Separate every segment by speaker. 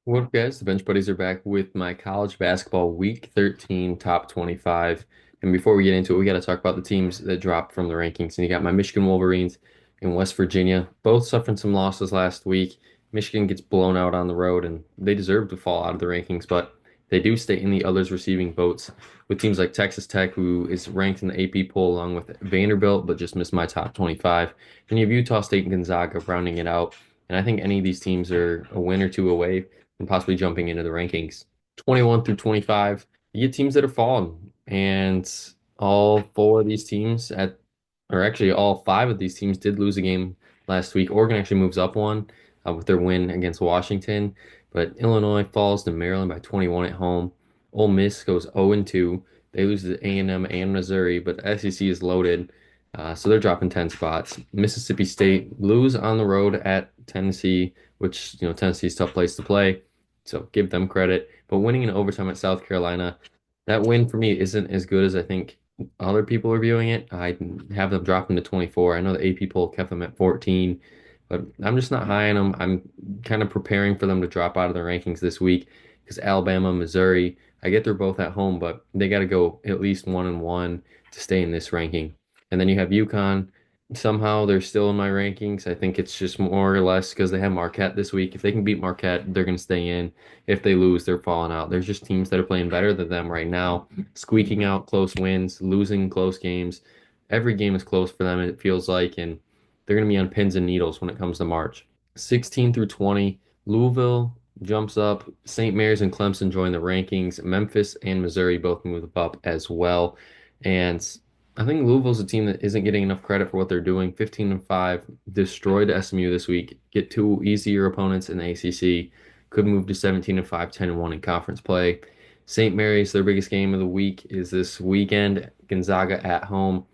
Speaker 1: What up, guys? The Bench Buddies are back with my college basketball week 13 top 25. And before we get into it, we got to talk about the teams that dropped from the rankings. And you got my Michigan Wolverines and West Virginia, both suffering some losses last week. Michigan gets blown out on the road, and they deserve to fall out of the rankings, but they do stay in the others receiving votes with teams like Texas Tech, who is ranked in the AP poll along with Vanderbilt, but just missed my top 25. Then you have Utah State and Gonzaga rounding it out. And I think any of these teams are a win or two away and possibly jumping into the rankings. 21 through 25, you get teams that are falling, and all four of these teams or actually all five of these teams did lose a game last week. Oregon actually moves up one with their win against Washington, but Illinois falls to Maryland by 21 at home. Ole Miss goes 0-2. They lose to A&M and Missouri, but the SEC is loaded, so they're dropping 10 spots. Mississippi State lose on the road at Tennessee, which, Tennessee is a tough place to play. So give them credit. But winning in overtime at South Carolina, that win for me isn't as good as I think other people are viewing it. I have them dropping to 24. I know the AP poll kept them at 14, but I'm just not high on them. I'm kind of preparing for them to drop out of the rankings this week because Alabama, Missouri, I get they're both at home, but they got to go at least 1-1 to stay in this ranking. And then you have UConn. Somehow they're still in my rankings. I think it's just more or less because they have Marquette this week. If they can beat Marquette, they're going to stay in. If they lose, they're falling out. There's just teams that are playing better than them right now, squeaking out close wins, losing close games. Every game is close for them, it feels like, and they're going to be on pins and needles when it comes to March. 16 through 20, Louisville jumps up. St. Mary's and Clemson join the rankings. Memphis and Missouri both move up as well. And I think Louisville's a team that isn't getting enough credit for what they're doing. 15-5, destroyed SMU this week. Get two easier opponents in the ACC. Could move to 17-5, 10-1 in conference play. St. Mary's, their biggest game of the week is this weekend. Gonzaga at home,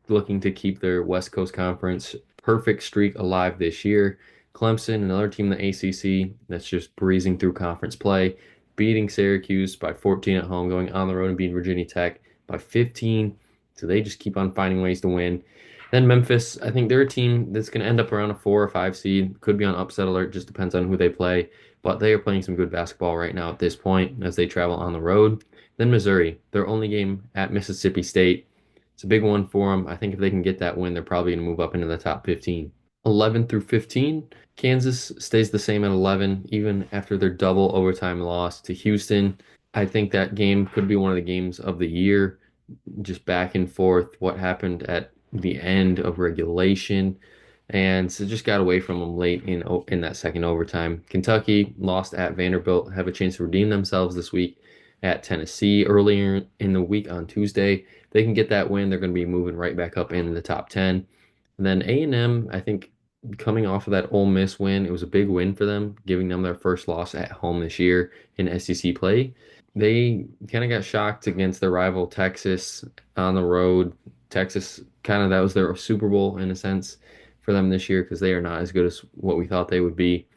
Speaker 1: looking to keep their West Coast Conference perfect streak alive this year. Clemson, another team in the ACC that's just breezing through conference play, beating Syracuse by 14 at home, going on the road and beating Virginia Tech by 15. So they just keep on finding ways to win. Then Memphis, I think they're a team that's going to end up around a 4 or 5 seed. Could be on upset alert, just depends on who they play. But they are playing some good basketball right now at this point as they travel on the road. Then Missouri, their only game at Mississippi State. It's a big one for them. I think if they can get that win, they're probably going to move up into the top 15. 11 through 15, Kansas stays the same at 11, even after their double overtime loss to Houston. I think that game could be one of the games of the year, just back and forth what happened at the end of regulation. And so just got away from them late in that second overtime. Kentucky lost at Vanderbilt, have a chance to redeem themselves this week at Tennessee earlier in the week on Tuesday. They can get that win, they're going to be moving right back up into the top 10. And then A&M, I think coming off of that Ole Miss win, it was a big win for them, giving them their first loss at home this year in SEC play. They kind of got shocked against their rival Texas on the road. Texas kind of that was their Super Bowl in a sense for them this year because they are not as good as what we thought they would be.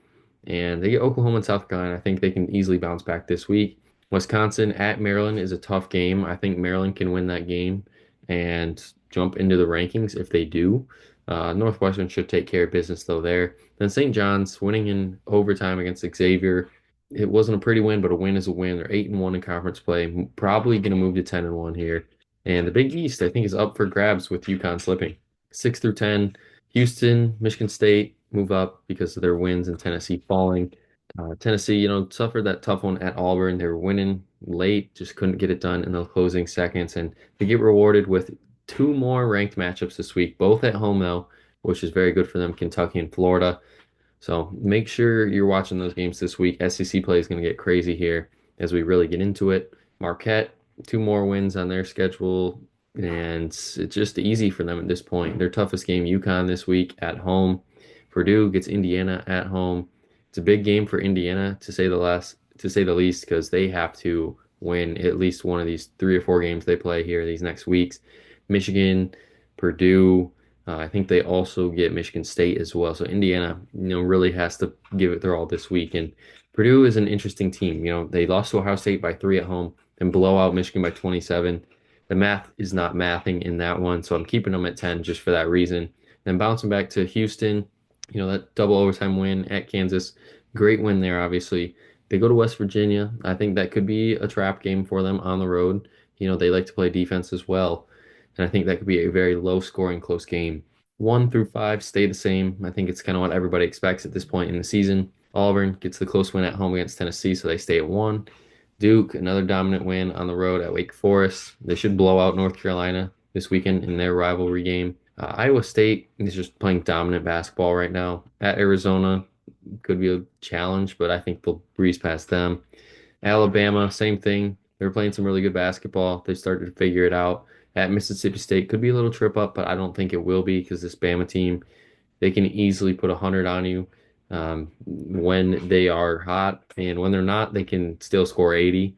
Speaker 1: And they get Oklahoma and South Carolina. I think they can easily bounce back this week. Wisconsin at Maryland is a tough game. I think Maryland can win that game and jump into the rankings if they do. Northwestern should take care of business though there. Then St. John's winning in overtime against Xavier. It wasn't a pretty win, but a win is a win. They're 8-1 in conference play. Probably going to move to 10-1 here. And the Big East, I think, is up for grabs with UConn slipping. 6 through 10, Houston, Michigan State move up because of their wins and Tennessee falling. Tennessee, suffered that tough one at Auburn. They were winning late, just couldn't get it done in the closing seconds. And they get rewarded with two more ranked matchups this week, both at home, though, which is very good for them, Kentucky and Florida. So make sure you're watching those games this week. SEC play is going to get crazy here as we really get into it. Marquette, two more wins on their schedule, and it's just easy for them at this point. Their toughest game, UConn this week at home. Purdue gets Indiana at home. It's a big game for Indiana to say the least, because they have to win at least one of these 3 or 4 games they play here these next weeks. Michigan, Purdue. I think they also get Michigan State as well. So Indiana, really has to give it their all this week. And Purdue is an interesting team. They lost to Ohio State by 3 at home and blow out Michigan by 27. The math is not mathing in that one, so I'm keeping them at 10 just for that reason. Then bouncing back to Houston, that double overtime win at Kansas, great win there, obviously. They go to West Virginia. I think that could be a trap game for them on the road. They like to play defense as well. And I think that could be a very low scoring, close game. 1 through 5 stay the same. I think it's kind of what everybody expects at this point in the season. Auburn gets the close win at home against Tennessee, so they stay at 1. Duke, another dominant win on the road at Wake Forest. They should blow out North Carolina this weekend in their rivalry game. Iowa State is just playing dominant basketball right now. At Arizona, could be a challenge, but I think they'll breeze past them. Alabama, same thing. They're playing some really good basketball. They started to figure it out. At Mississippi State, could be a little trip up, but I don't think it will be because this Bama team, they can easily put 100 on you when they are hot, and when they're not, they can still score 80.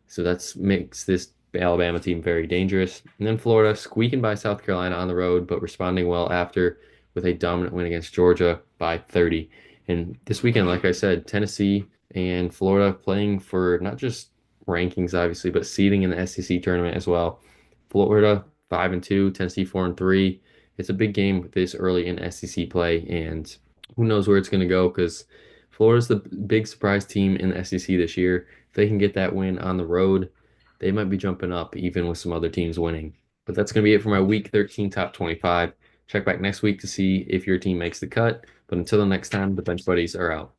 Speaker 1: So that's makes this Alabama team very dangerous. And then Florida squeaking by South Carolina on the road, but responding well after with a dominant win against Georgia by 30. And this weekend, like I said, Tennessee and Florida playing for not just rankings, obviously, but seeding in the SEC tournament as well. Florida 5-2, Tennessee 4-3. It's a big game this early in SEC play, and who knows where it's going to go because Florida's the big surprise team in the SEC this year. If they can get that win on the road, they might be jumping up even with some other teams winning. But that's going to be it for my week 13 top 25. Check back next week to see if your team makes the cut. But until the next time, the bench buddies are out.